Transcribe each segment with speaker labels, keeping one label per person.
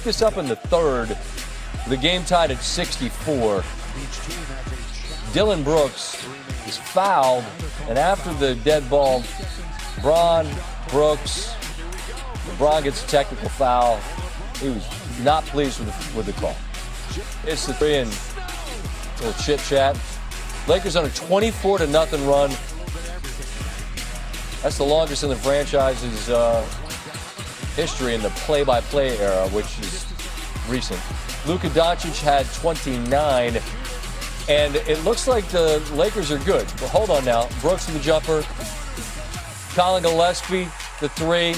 Speaker 1: this up in the third. The game tied at 64. Dillon Brooks is fouled, and after the dead ball, LeBron gets a technical foul. He was not pleased with the call. It's the three and a little chit chat. Lakers on a 24-0 run. That's the longest in the franchise's history in the play-by-play era, which is recent. Luka Doncic had 29, and it looks like the Lakers are good. But hold on now. Brooks with the jumper. Colin Gillespie, the three.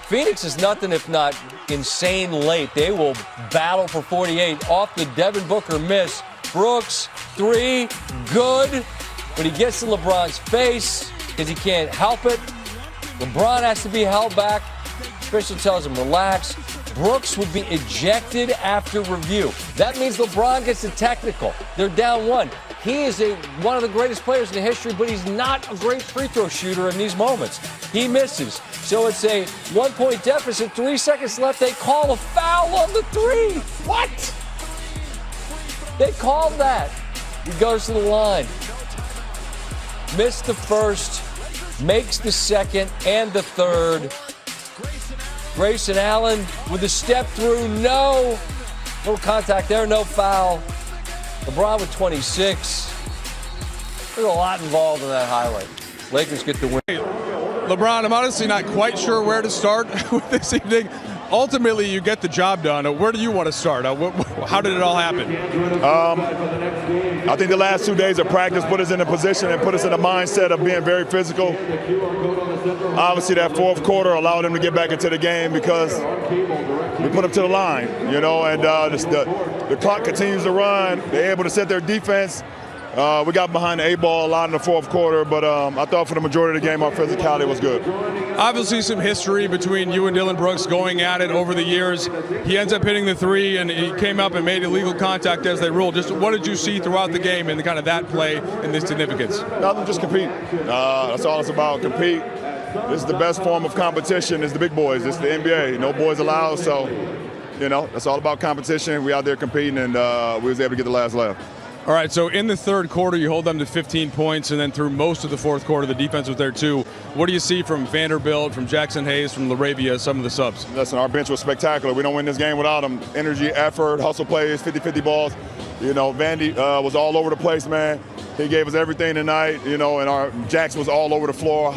Speaker 1: Phoenix is nothing if not insane late. They will battle for 48 off the Devin Booker miss. Brooks, three, good, but he gets to LeBron's face because he can't help it. LeBron has to be held back. Official tells him, relax. Brooks would be ejected after review. That means LeBron gets a technical. They're down one. He is one of the greatest players in the history, but he's not a great free throw shooter in these moments. He misses. So it's a 1-point deficit. 3 seconds left. They call a foul on the three. What? They called that. He goes to the line. Missed the first, makes the second and the third. Grayson Allen with a step through, no contact there, no foul. LeBron with 26. There's a lot involved in that highlight. Lakers get the win.
Speaker 2: LeBron, I'm honestly not quite sure where to start with this evening. Ultimately, you get the job done. Where do you want to start? How did it all happen?
Speaker 3: I think the last 2 days of practice put us in a position and put us in a mindset of being very physical. Obviously, that fourth quarter allowed them to get back into the game because we put them to the line, and the clock continues to run. They're able to set their defense. We got behind the 8-ball a lot in the fourth quarter, but I thought for the majority of the game, our physicality was good.
Speaker 2: Obviously, some history between you and Dillon Brooks going at it over the years. He ends up hitting the three, and he came up and made illegal contact as they ruled. Just what did you see throughout the game and kind of that play and the significance?
Speaker 3: Nothing, just compete. That's all it's about, compete. This is the best form of competition. It's the big boys. It's the NBA. No boys allowed, so, that's all about competition. We out there competing, and we was able to get the last laugh.
Speaker 2: All right, so in the third quarter, you hold them to 15 points, and then through most of the fourth quarter, the defense was there too. What do you see from Vanderbilt, from Jackson Hayes, from LaRavia, some of the subs?
Speaker 3: Listen, our bench was spectacular. We don't win this game without them. Energy, effort, hustle plays, 50-50 balls. Vandy was all over the place, man. He gave us everything tonight, and our Jackson was all over the floor.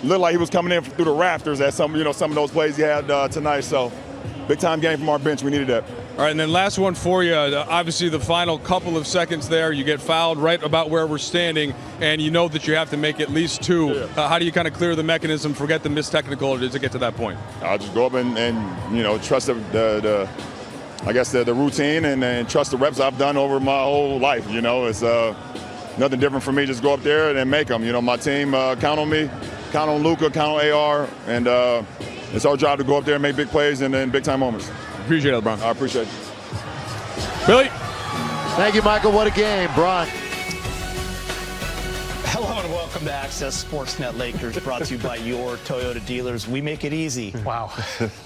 Speaker 3: Looked like he was coming in through the rafters at some of those plays he had tonight. So, big-time game from our bench. We needed that.
Speaker 2: All right, and then last one for you. Obviously, the final couple of seconds there, you get fouled right about where we're standing, and you know that you have to make at least two.
Speaker 3: Yeah.
Speaker 2: How do you kind of clear the mechanism, forget the missed technical, or does it get to that point?
Speaker 3: I'll just go up and trust the routine and trust the reps I've done over my whole life. It's nothing different for me. Just go up there and make them. My team count on me, count on Luka, count on AR, and it's our job to go up there and make big plays and big-time moments.
Speaker 2: Appreciate it, LeBron.
Speaker 3: I appreciate it.
Speaker 2: Billy.
Speaker 4: Thank you, Michael. What a game. Bron.
Speaker 5: Hello and welcome to Access Sportsnet Lakers, brought to you by your Toyota dealers. We make it easy.
Speaker 4: Wow.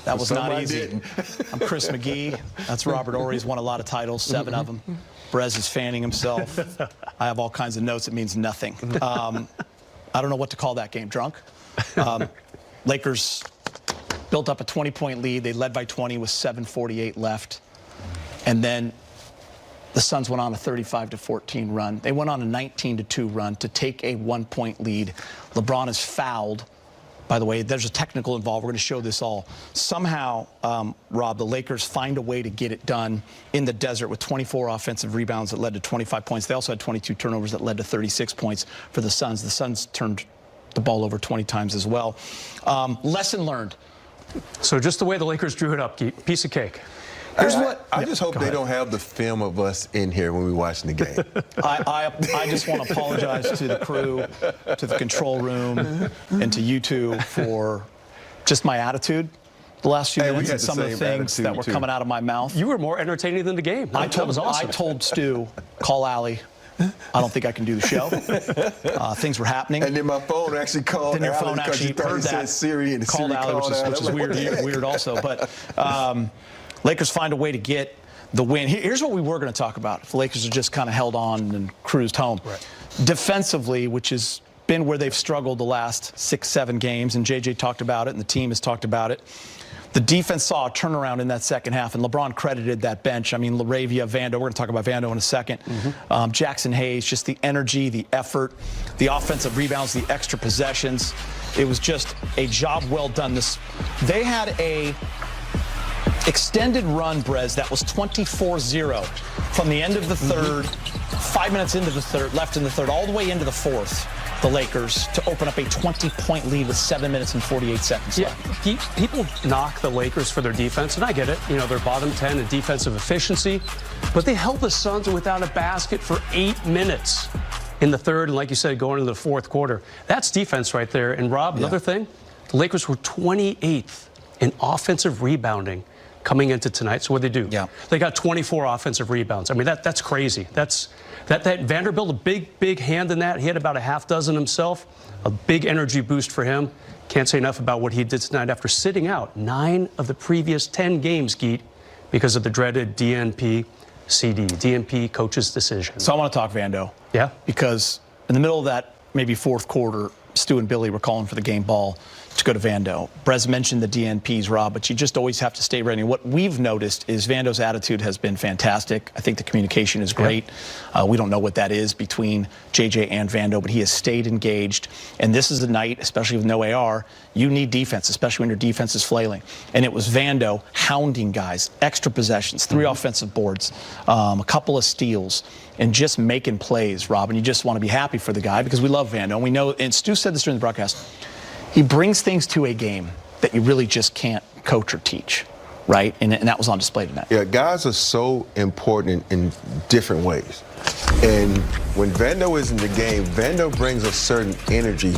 Speaker 5: That was not easy. I'm Chris McGee. That's Robert Horry. He's won a lot of titles, 7 of them. Brez is fanning himself. I have all kinds of notes. It means nothing. I don't know what to call that game. Drunk? Lakers built up a 20-point lead. They led by 20 with 7:48 left. And then the Suns went on a 35-14 run. They went on a 19-2 run to take a 1-point lead. LeBron is fouled. By the way, there's a technical involved. We're going to show this all. Somehow, Rob, the Lakers find a way to get it done in the desert with 24 offensive rebounds that led to 25 points. They also had 22 turnovers that led to 36 points for the Suns. The Suns turned the ball over 20 times as well. Lesson learned.
Speaker 6: So just the way the Lakers drew it up, piece of cake.
Speaker 5: Here's what
Speaker 7: I just hope they don't have the film of us in here when we're watching the game.
Speaker 5: I just want to apologize to the crew, to the control room, and to you two for just my attitude the last few minutes and some of the things that were coming out of my mouth.
Speaker 6: You were more entertaining than the game. That was awesome.
Speaker 5: I told Stu, call Allie. I don't think I can do the show. Things were happening.
Speaker 7: And then my phone actually called.
Speaker 5: Then your phone actually heard that.
Speaker 7: Siri, and
Speaker 5: called
Speaker 7: Siri
Speaker 5: Allie,
Speaker 7: called
Speaker 5: which is weird also. But Lakers find a way to get the win. Here's what we were going to talk about. If the Lakers had just kind of held on and cruised home.
Speaker 6: Right.
Speaker 5: Defensively, which has been where they've struggled the last 6-7 games, and JJ talked about it, and the team has talked about it. The defense saw a turnaround in that second half, and LeBron credited that bench. I mean, LaRavia, Vando, we're going to talk about Vando in a second. Jackson Hayes, just the energy, the effort, the offensive rebounds, the extra possessions. It was just a job well done. They had a extended run, Brez, that was 24-0 from the end of the third, 5 minutes into the third, left in the third, all the way into the fourth. The Lakers to open up a 20-point lead with 7 minutes and 48 seconds left.
Speaker 6: People knock the Lakers for their defense, and I get it. You know, they're bottom 10 in defensive efficiency, but they held the Suns without a basket for 8 minutes in the third, and like you said, going into the fourth quarter. That's defense right there. And Rob, another thing, the Lakers were 28th in offensive rebounding coming into tonight. So what did they do? They got 24 offensive rebounds. I mean, that's crazy. That Vanderbilt, a big hand in that. He had about a half dozen himself. A big energy boost for him. Can't say enough about what he did tonight after sitting out 9 of the previous 10 games, Geet, because of the dreaded DNP CD, DNP coach's decision.
Speaker 5: So I want to talk Vando.
Speaker 6: Yeah.
Speaker 5: Because in the middle of that maybe fourth quarter, Stu and Billy were calling for the game ball to go to Vando. Brez mentioned the DNPs, Rob, but you just always have to stay ready. What we've noticed is Vando's attitude has been fantastic. I think the communication is great. We don't know what that is between JJ and Vando, but he has stayed engaged. And this is a night, especially with no AR, you need defense, especially when your defense is flailing. And it was Vando hounding guys, extra possessions, 3 offensive boards, a couple of steals, and just making plays, Rob. And you just want to be happy for the guy because we love Vando. And we know, and Stu said this during the broadcast, he brings things to a game that you really just can't coach or teach, right? And that was on display tonight.
Speaker 7: Yeah, guys are so important in different ways. And when Vando is in the game, Vando brings a certain energy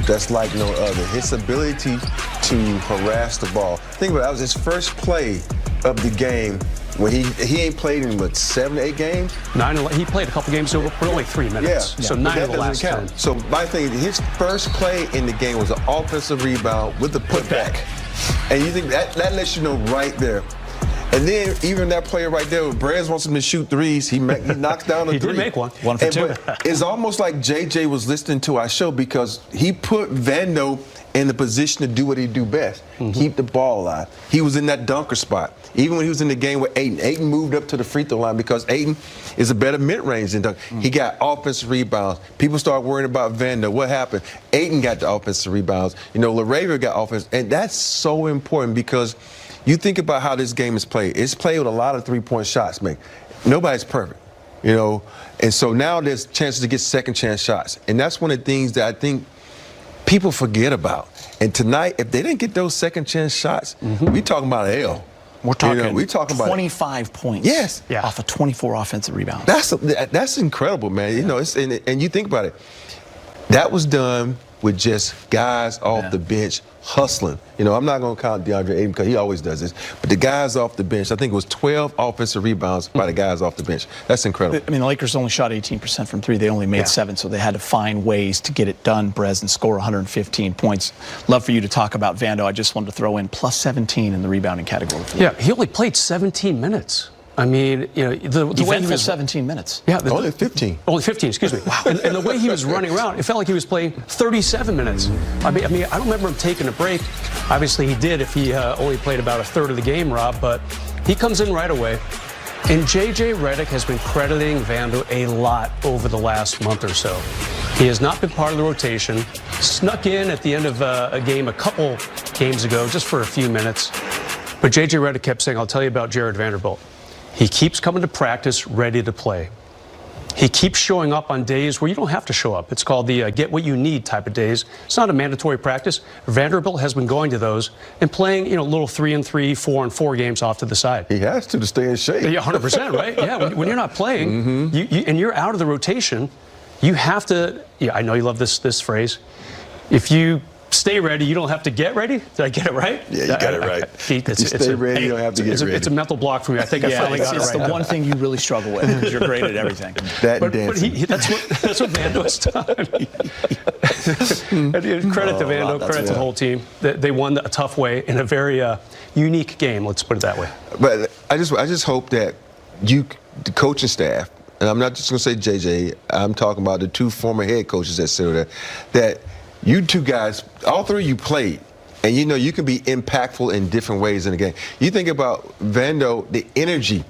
Speaker 7: that's like no other. His ability to harass the ball. Think about it, that was his first play of the game when he ain't played in, what, 7 to 8 games?
Speaker 6: 9. He played a couple games, but only 3 minutes.
Speaker 7: Yeah.
Speaker 6: So 9 of the last 10.
Speaker 7: So my thing, his first play in the game was an offensive rebound with the putback. And you think that lets you know right there. And then even that player right there, Brez wants him to shoot threes. He knocks down a 3.
Speaker 6: He did make one. 1 for 2.
Speaker 7: It's almost like JJ was listening to our show because he put Vando in the position to do what he do best, keep the ball alive. He was in that dunker spot. Even when he was in the game with Ayton moved up to the free throw line because Ayton is a better mid-range than Dunker. He got offensive rebounds. People start worrying about Vando. What happened? Ayton got the offensive rebounds. You know, LaRavia got offense. And that's so important because you think about how this game is played. It's played with a lot of three-point shots, man. Nobody's perfect, you know. And so now there's chances to get second-chance shots. And that's one of the things that I think people forget about. And tonight, if they didn't get those second-chance shots, we talking about an L.
Speaker 5: We're talking,
Speaker 7: we're talking
Speaker 5: 25 points off of 24 offensive rebounds.
Speaker 7: That's incredible, man. You know, and you think about it. That was done with just guys off the bench hustling. You know, I'm not going to count DeAndre Ayton because he always does this. But the guys off the bench, I think it was 12 offensive rebounds by the guys off the bench. That's incredible.
Speaker 5: I mean, the Lakers only shot 18% from 3. They only made 7, so they had to find ways to get it done, Brez, and score 115 points. Love for you to talk about Vando. I just wanted to throw in plus 17 in the rebounding category.
Speaker 6: Yeah, he only played 17 minutes. I mean, you know, the way he was
Speaker 5: 17 minutes.
Speaker 6: Yeah,
Speaker 7: only 15.
Speaker 6: Only 15, excuse me. Wow. And the way he was running around, it felt like he was playing 37 minutes. I mean, I don't remember him taking a break. Obviously, he did if he only played about a third of the game, Rob. But he comes in right away. And J.J. Redick has been crediting Vando a lot over the last month or so. He has not been part of the rotation. Snuck in at the end of a game a couple games ago, just for a few minutes. But J.J. Redick kept saying, I'll tell you about Jared Vanderbilt. He keeps coming to practice ready to play. He keeps showing up on days where you don't have to show up. It's called the get what you need type of days. It's not a mandatory practice. Vanderbilt has been going to those and playing, you know, little 3-on-3, 4-on-4 games off to the side.
Speaker 7: He has to stay in shape.
Speaker 6: Yeah, 100%, right? Yeah, when you're not playing and you're out of the rotation, you have to, I know you love this phrase, if you stay ready. You don't have to get ready. Did I get it right?
Speaker 7: Yeah, you got it right.
Speaker 6: Pete,
Speaker 7: You stay ready, you don't have to get ready.
Speaker 6: It's a mental block for me. I think I finally got it right.
Speaker 5: It's the one thing you really struggle with because you're great at everything.
Speaker 6: But that's what Vando has done. Credit to Vando, credit to the whole team. They won a tough way in a very unique game. Let's put it that way.
Speaker 7: But I just hope that the coaching staff, and I'm not just going to say JJ, I'm talking about the two former head coaches that sit there, that you two guys, all three of you played, and you know you can be impactful in different ways in the game. You think about Vando, the energy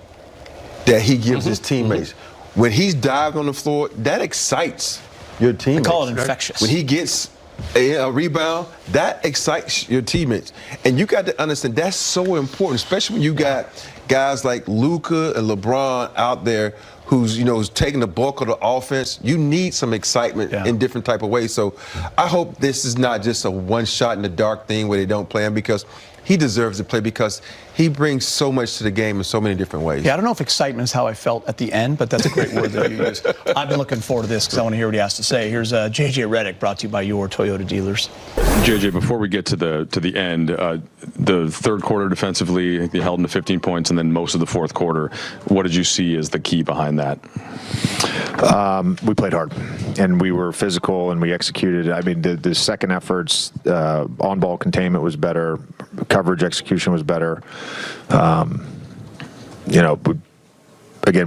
Speaker 7: that he gives his teammates. When he's dived on the floor, that excites your teammates.
Speaker 5: I call it infectious.
Speaker 7: When he gets a rebound, that excites your teammates. And you got to understand that's so important, especially when you got guys like Luka and LeBron out there who's taking the bulk of the offense. You need some excitement in different type of ways. So I hope this is not just a one shot in the dark thing where they don't play him, because he deserves to play, because he brings so much to the game in so many different ways.
Speaker 5: Yeah, I don't know if excitement is how I felt at the end, but that's a great word that you use. I've been looking forward to this because I want to hear what he has to say. Here's JJ Redick, brought to you by your Toyota dealers.
Speaker 8: JJ, before we get to the end, the third quarter defensively, they held them to 15 points, and then most of the fourth quarter. What did you see as the key behind that?
Speaker 9: We played hard, and we were physical, and we executed. I mean, the second efforts, on-ball containment was better, coverage execution was better.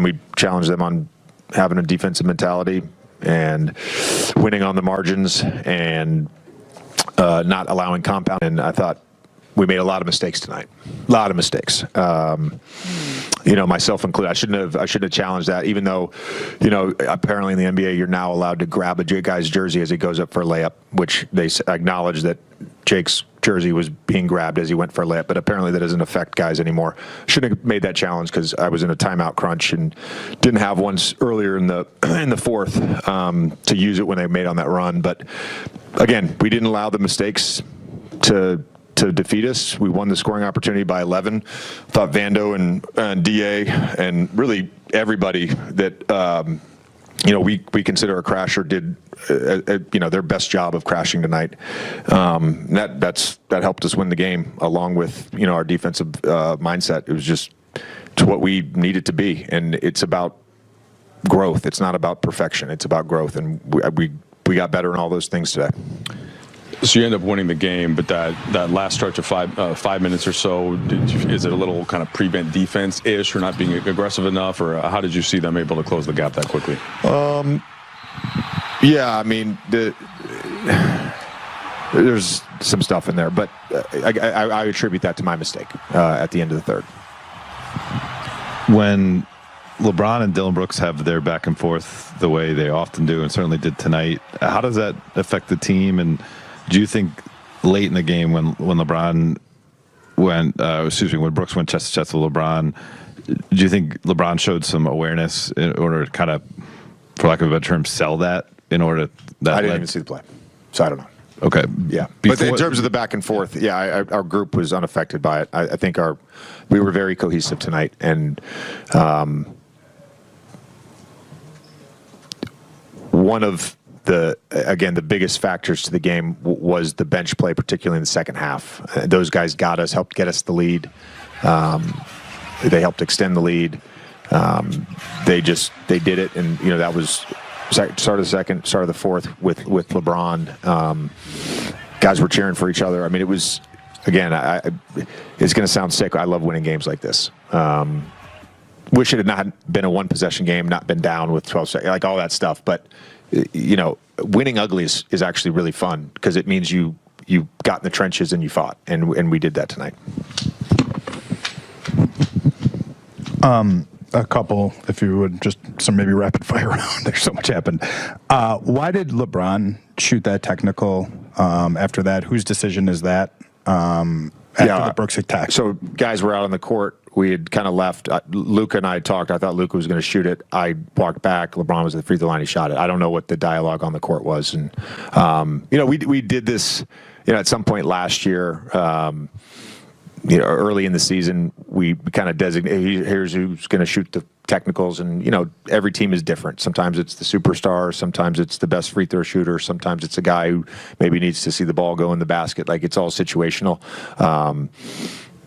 Speaker 9: We challenged them on having a defensive mentality and winning on the margins and not allowing compound. And I thought we made a lot of mistakes tonight. A lot of mistakes. Myself included. I shouldn't have challenged that, even though, apparently in the NBA you're now allowed to grab a guy's jersey as he goes up for a layup, which they acknowledge that Jake's jersey was being grabbed as he went for a layup, but apparently that doesn't affect guys anymore. Shouldn't have made that challenge because I was in a timeout crunch and didn't have one earlier in the fourth to use it when they made on that run. But again, we didn't allow the mistakes to defeat us. We won the scoring opportunity by 11. Thought Vando and DA and really everybody that we consider a crasher did their best job of crashing tonight. That helped us win the game, along with our defensive mindset. It was just to what we needed to be, and it's about growth. It's not about perfection. It's about growth, and we got better in all those things today.
Speaker 8: So you end up winning the game, but that last stretch of 5 minutes or so, is it a little kind of prevent defense-ish, or not being aggressive enough, or how did you see them able to close the gap that quickly?
Speaker 9: Yeah, I mean, there's some stuff in there, but I attribute that to my mistake at the end of the third.
Speaker 10: When LeBron and Dillon Brooks have their back and forth the way they often do, and certainly did tonight, how does that affect the team? And do you think late in the game when LeBron when Brooks went chest to chest with LeBron, do you think LeBron showed some awareness in order to kind of, for lack of a better term, sell that in order that?
Speaker 9: I didn't even see the play, so I don't know.
Speaker 10: Okay.
Speaker 9: Yeah. But in terms of the back and forth, our group was unaffected by it. I think we were very cohesive tonight, and one of the biggest factors to the game was the bench play, particularly in the second half. Those guys helped get us the lead. They helped extend the lead. They did it, and that was start of the second, start of the fourth with LeBron. Guys were cheering for each other. I mean, it was, again, it's going to sound sick. I love winning games like this. Wish it had not been a one-possession game, not been down with 12 seconds, like all that stuff. But winning ugly is actually really fun, because it means you got in the trenches and you fought, and we did that tonight.
Speaker 11: A couple, if you would, just some maybe rapid fire round. There's so much happened. Why did LeBron shoot that technical after that? Whose decision is that after the Brooks attack?
Speaker 9: So guys were out on the court. We had kind of left. Luka and I talked. I thought Luka was going to shoot it. I walked back. LeBron was at the free throw line. He shot it. I don't know what the dialogue on the court was. And, we did this, at some point last year. early in the season, we kind of designate here's who's going to shoot the technicals, and every team is different. Sometimes it's the superstar, sometimes it's the best free throw shooter, sometimes it's a guy who maybe needs to see the ball go in the basket. Like, it's all situational.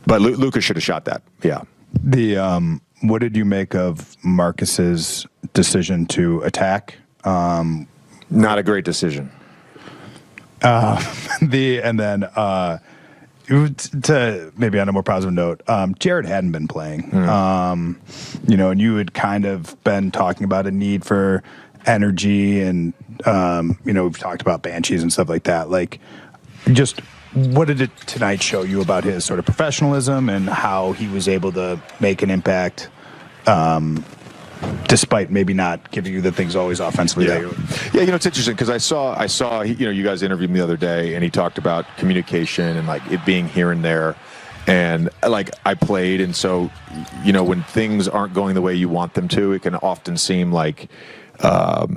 Speaker 9: But Luka should have shot that. Yeah.
Speaker 11: What did you make of Marcus's decision to attack?
Speaker 9: Not a great decision.
Speaker 11: To maybe on a more positive note, Jared hadn't been playing, and you had kind of been talking about a need for energy, and we've talked about Banshees and stuff like that. Like, just what did it tonight show you about his sort of professionalism and how he was able to make an impact, despite maybe not giving you the things always offensively?
Speaker 9: Yeah, it's interesting because I saw you guys interviewed him the other day, and he talked about communication and like it being here and there, and like I played, and so when things aren't going the way you want them to, it can often seem like the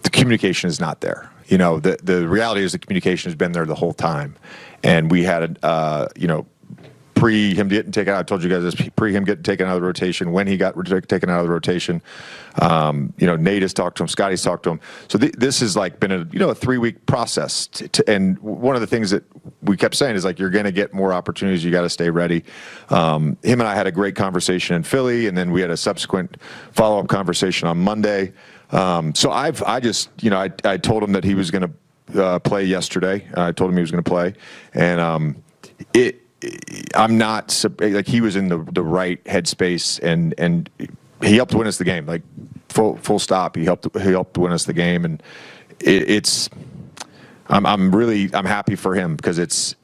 Speaker 9: communication is not there. The reality is the communication has been there the whole time, and we had pre him getting taken out, I told you guys this, pre him getting taken out of the rotation, when he got taken out of the rotation, Nate has talked to him, Scotty's talked to him. So this has like been a 3-week process. And one of the things that we kept saying is like, you're going to get more opportunities. You got to stay ready. Him and I had a great conversation in Philly, and then we had a subsequent follow-up conversation on Monday. So I told him that he was going to play yesterday. I told him he was going to play, and I'm not like he was in the right headspace, and he helped win us the game. Like full stop. He helped win us the game, and I'm happy for him because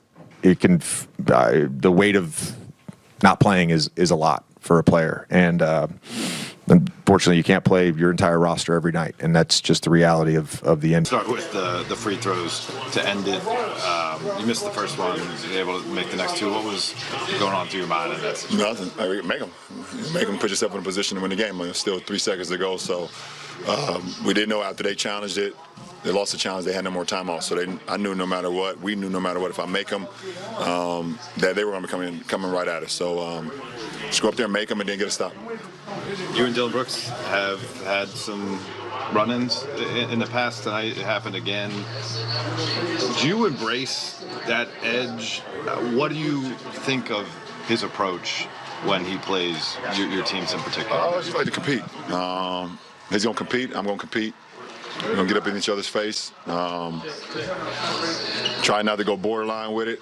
Speaker 9: the weight of not playing is a lot for a player, and unfortunately you can't play your entire roster every night, and that's just the reality of the end.
Speaker 12: Start with the free throws to end it. You missed the first one. You were able to make the next two. What was going on through your mind in that situation?
Speaker 3: Nothing. Make them put yourself in a position to win the game. There's still 3 seconds to go, so we didn't know after they challenged it. They lost the challenge. They had no more timeouts, so I knew no matter what. We knew no matter what, if I make them, that they were going to be coming right at us. So just go up there and make them, and then get a stop.
Speaker 12: You and Dillon Brooks have had some run-ins in the past. Tonight it happened again. Do you embrace that edge? What do you think of his approach when he plays your teams in particular?
Speaker 3: I just like to compete. He's going to compete. I'm going to compete. We're going to get up in each other's face. Try not to go borderline with it.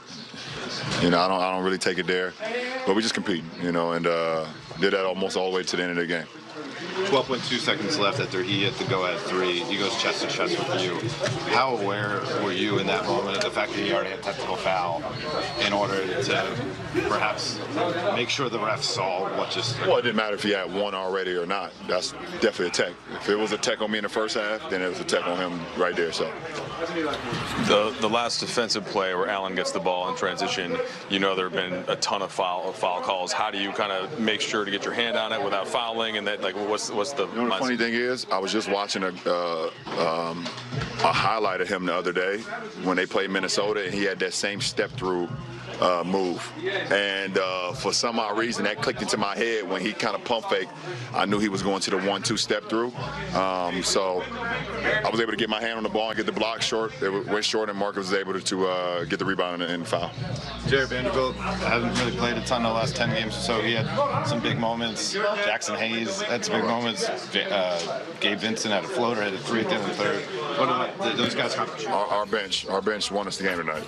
Speaker 3: I don't really take it there. But we just compete, and did that almost all the way to the end of the game.
Speaker 12: 12.2 seconds left after he hit the go-ahead three. He goes chest to chest with you. How aware were you in that moment of the fact that he already had technical foul in order to perhaps make sure the refs saw what just...
Speaker 3: Well, it didn't matter if he had one already or not. That's definitely a tech. If it was a tech on me in the first half, then it was a tech on him right there. So
Speaker 8: the last defensive play where Allen gets the ball in transition, there have been a ton of foul calls. How do you kind of make sure to get your hand on it without fouling? And that, like, what's the
Speaker 3: the funny thing is, I was just watching a highlight of him the other day when they played Minnesota, and he had that same step through move, and for some odd reason that clicked into my head when he kind of pump faked. I knew he was going to the 1-2 step through, so I was able to get my hand on the ball and get the block short. It went short, and Marcus was able to get the rebound and foul.
Speaker 12: Jared Vanderbilt hasn't really played a ton in the last 10 games or so. He had some big moments. Jackson Hayes had some big moments. Gabe Vincent had a floater, had a 3 at the end of the third. What about those guys?
Speaker 3: Our bench won us the game tonight.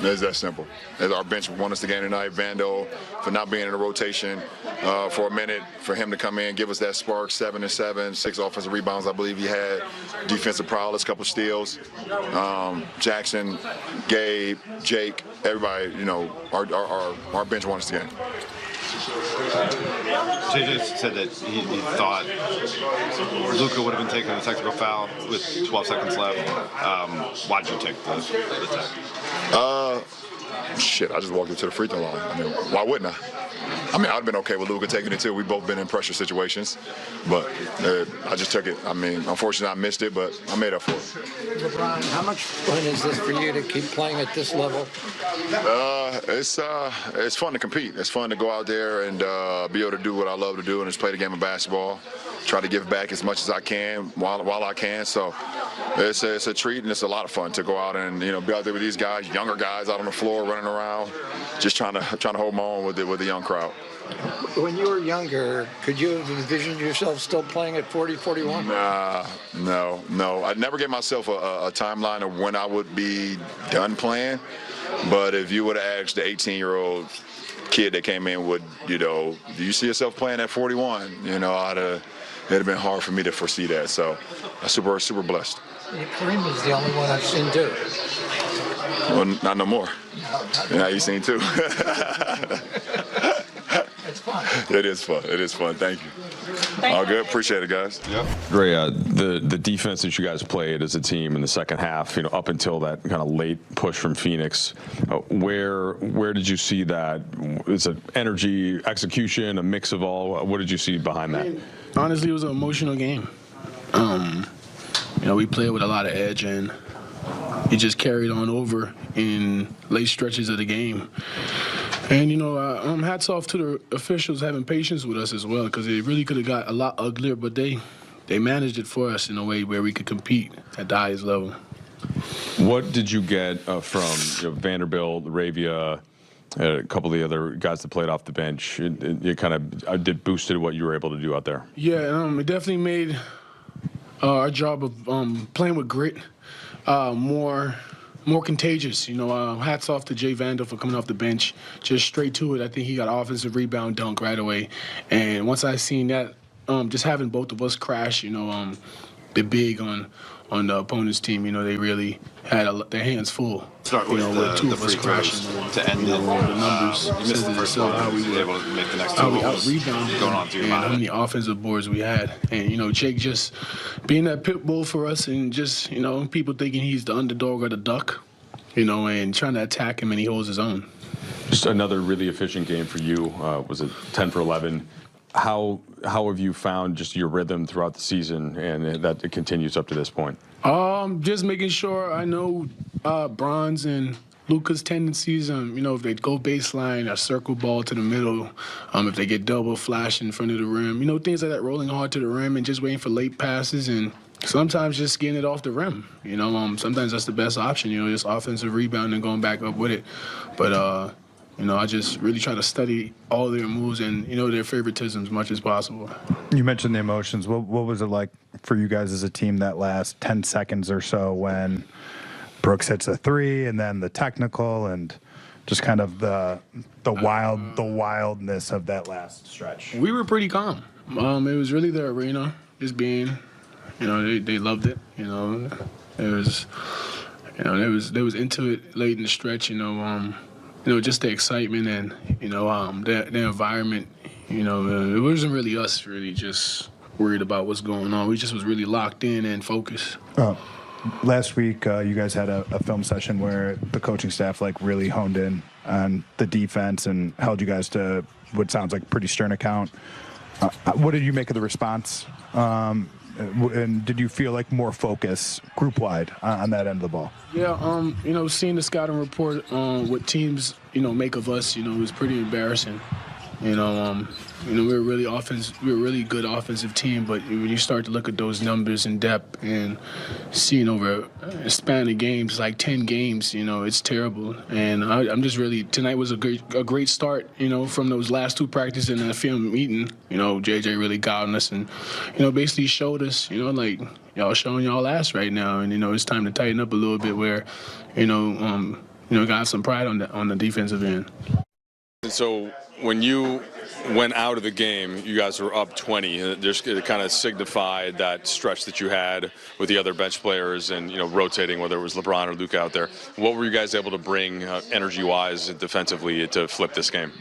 Speaker 3: It's that simple. Our bench won us the game tonight. Vando, for not being in the rotation for a minute, for him to come in, give us that spark, 7 and 7, 6 offensive rebounds, I believe he had. Defensive prowess, couple steals. Jackson, Gabe, Jake, everybody, our bench won us the game.
Speaker 12: JJ said that he thought Luka would have been taking a technical foul with 12 seconds left. Why'd you take the tech?
Speaker 3: Shit, I just walked into the free throw line. Why wouldn't I? I mean, I'd have been okay with Luka taking it too. We've both been in pressure situations, but I just took it. I mean, unfortunately, I missed it, but I made up for it.
Speaker 13: LeBron, how much fun is this for you to keep playing at this level?
Speaker 3: It's fun to compete. It's fun to go out there and be able to do what I love to do, and just play the game of basketball. Try to give back as much as I can while I can. So it's a treat, and it's a lot of fun to go out and be out there with these guys, younger guys out on the floor running around, just trying to hold my own with the young crowd.
Speaker 13: When you were younger, could you have envisioned yourself still playing at 40, 41?
Speaker 3: No. I never gave myself a timeline of when I would be done playing. But if you would have asked the 18-year-old kid that came in, do you see yourself playing at 41? It'd have been hard for me to foresee that. So I'm super blessed.
Speaker 13: Kareem is the only one I've seen do it.
Speaker 3: Well, not no more. Yeah, you've seen too.
Speaker 13: It's fun.
Speaker 3: It is fun. Thank you. All good. Appreciate it, guys.
Speaker 8: Yep. Ray, the defense that you guys played as a team in the second half, up until that kind of late push from Phoenix, where did you see that? Is it energy, execution, a mix of all? What did you see behind that?
Speaker 14: Honestly, it was an emotional game. We played with a lot of edge, and it just carried on over in late stretches of the game. And, hats off to the officials having patience with us as well, because it really could have got a lot uglier, but they managed it for us in a way where we could compete at the highest level.
Speaker 8: What did you get from Vanderbilt, Ravia, a couple of the other guys that played off the bench? It kind of did boosted what you were able to do out there.
Speaker 14: Yeah, it definitely made our job of playing with grit more contagious. Hats off to Jay Vandal for coming off the bench, just straight to it. I think he got offensive rebound dunk right away. And once I seen that, just having both of us crash, the big on the opponent's team, they really had their hands full.
Speaker 12: Start with
Speaker 14: with two
Speaker 12: the
Speaker 14: of us
Speaker 12: free
Speaker 14: crashing.
Speaker 12: throws to end it.
Speaker 14: The numbers
Speaker 12: You missed the first one.
Speaker 14: how we were
Speaker 12: able to make the next two.
Speaker 14: how we out-rebounded
Speaker 12: going on through your
Speaker 14: and
Speaker 12: mind?
Speaker 14: how many offensive boards we had. And, Jake just being that pit bull for us and just, people thinking he's the underdog or the duck, and trying to attack him, and he holds his own.
Speaker 8: Just another really efficient game for you. Was it 10 for 11? How have you found just your rhythm throughout the season, and that it continues up to this point?
Speaker 14: Just making sure I know Bron's and Luka's tendencies. If they go baseline, a circle ball to the middle, if they get double flash in front of the rim, things like that, rolling hard to the rim and just waiting for late passes, and sometimes just getting it off the rim. Sometimes that's the best option, just offensive rebound and going back up with it. But, I just really try to study all their moves and, their favoritism as much as possible.
Speaker 11: You mentioned the emotions. What was it like for you guys as a team that last 10 seconds or so when Brooks hits a three and then the technical and just kind of the wildness of that last stretch?
Speaker 14: We were pretty calm. It was really the arena just being, they loved it. It was, they was into it late in the stretch. Just the excitement and the environment. It wasn't really us really just worried about what's going on. We just was really locked in and focused.
Speaker 11: Last week, you guys had a film session where the coaching staff really honed in on the defense and held you guys to what sounds like pretty stern account. What did you make of the response? And did you feel like more focus group-wide on that end of the ball?
Speaker 14: Yeah, seeing the scouting report on what teams, make of us, was pretty embarrassing. We were a really good offensive team, but when you start to look at those numbers in depth and seeing over a span of games, like 10 games, it's terrible. And I'm just really, tonight was a great start, from those last two practices and the film meeting. JJ really guided us and, basically showed us, y'all showing y'all ass right now. And, it's time to tighten up a little bit where, got some pride on the defensive end.
Speaker 8: And so when you went out of the game, you guys were up 20. It kind of signified that stretch that you had with the other bench players and, rotating, whether it was LeBron or Luka out there. What were you guys able to bring energy-wise and defensively to flip this game?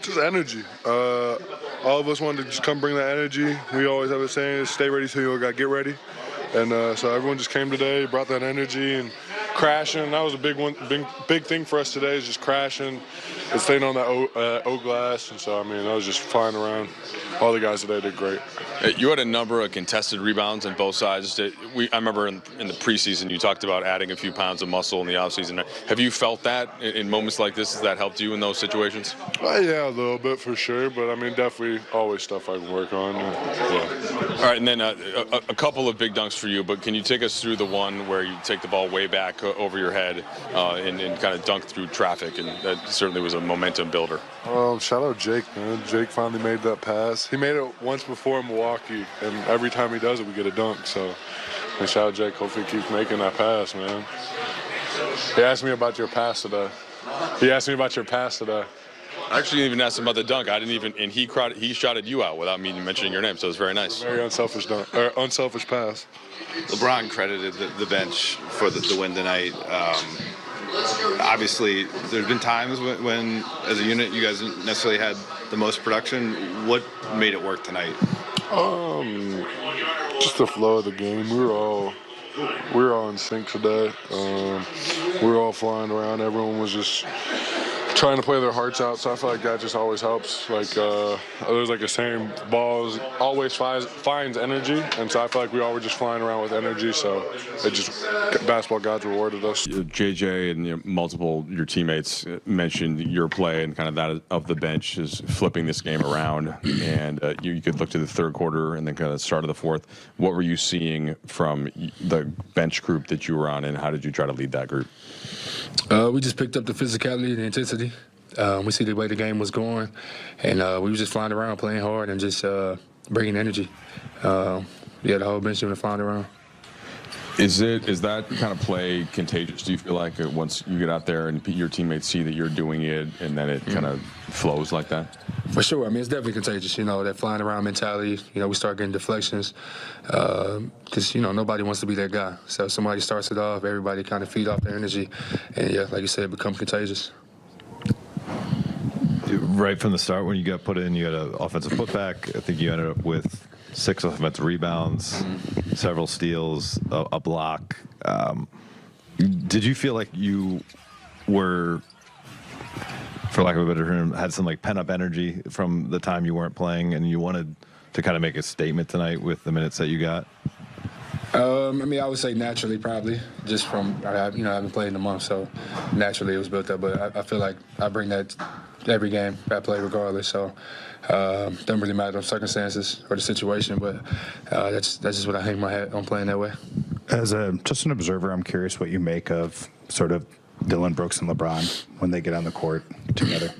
Speaker 15: Just energy. All of us wanted to just come bring that energy. We always have a saying, stay ready till you got get ready. And so everyone just came today, brought that energy and crashing. That was a big thing for us today, is just crashing it stayed on that O glass, and so I mean I was just flying around. All the guys today did great.
Speaker 8: You had a number of contested rebounds on both sides. I remember in the preseason you talked about adding a few pounds of muscle in the offseason. Have you felt that in moments like this? Has that helped you in those situations?
Speaker 15: Yeah, a little bit for sure, but I mean definitely always stuff I can work on. Yeah.
Speaker 8: All right, and then a couple of big dunks for you, but can you take us through the one where you take the ball way back over your head and kind of dunk through traffic, and that certainly was a momentum builder.
Speaker 15: Shout out Jake, man. Jake finally made that pass. He made it once before in Milwaukee, and every time he does it, we get a dunk. So, and shout out Jake. Hopefully, he keeps making that pass, man. He asked me about your pass today.
Speaker 8: I actually didn't even ask him about the dunk. I didn't even, and he shouted you out without me mentioning your name, so it was very nice.
Speaker 15: Very unselfish dunk, or unselfish pass.
Speaker 12: LeBron credited the bench for the win tonight. Obviously, there's been times when, as a unit, you guys didn't necessarily had the most production. What made it work tonight?
Speaker 15: Just the flow of the game. We were all in sync today. We were all flying around. Everyone was just trying to play their hearts out, so I feel like that just always helps. Like there's like a saying, balls always finds energy, and so I feel like we all were just flying around with energy, so it just basketball gods rewarded us.
Speaker 8: JJ and multiple your teammates mentioned your play and kind of that of the bench is flipping this game around, and you could look to the third quarter and then kind of the start of the fourth. What were you seeing from the bench group that you were on, and how did you try to lead that group?
Speaker 14: We just picked up the physicality, the intensity. We see the way the game was going, and we were just flying around, playing hard, and just bringing energy. The whole bench unit flying around.
Speaker 8: Is that kind of play contagious? Do you feel like once you get out there and your teammates see that you're doing it, and then it kind of flows like that?
Speaker 14: For sure. I mean, it's definitely contagious. That flying around mentality. We start getting deflections because nobody wants to be that guy. So if somebody starts it off, everybody kind of feed off their energy, and like you said, become contagious.
Speaker 10: Right from the start, when you got put in, you had an offensive putback. I think you ended up with 6 offensive rebounds, several steals, a block. Did you feel like you were, for lack of a better term, had some like pent-up energy from the time you weren't playing, and you wanted to kind of make a statement tonight with the minutes that you got?
Speaker 14: I mean, I would say naturally, probably, just from, I haven't played in a month, so naturally it was built up. But I feel like I bring that every game I play regardless, so doesn't really matter the circumstances or the situation, but that's just what I hang my hat on, playing that way.
Speaker 11: As just an observer, I'm curious what you make of sort of Dillon Brooks and LeBron when they get on the court together.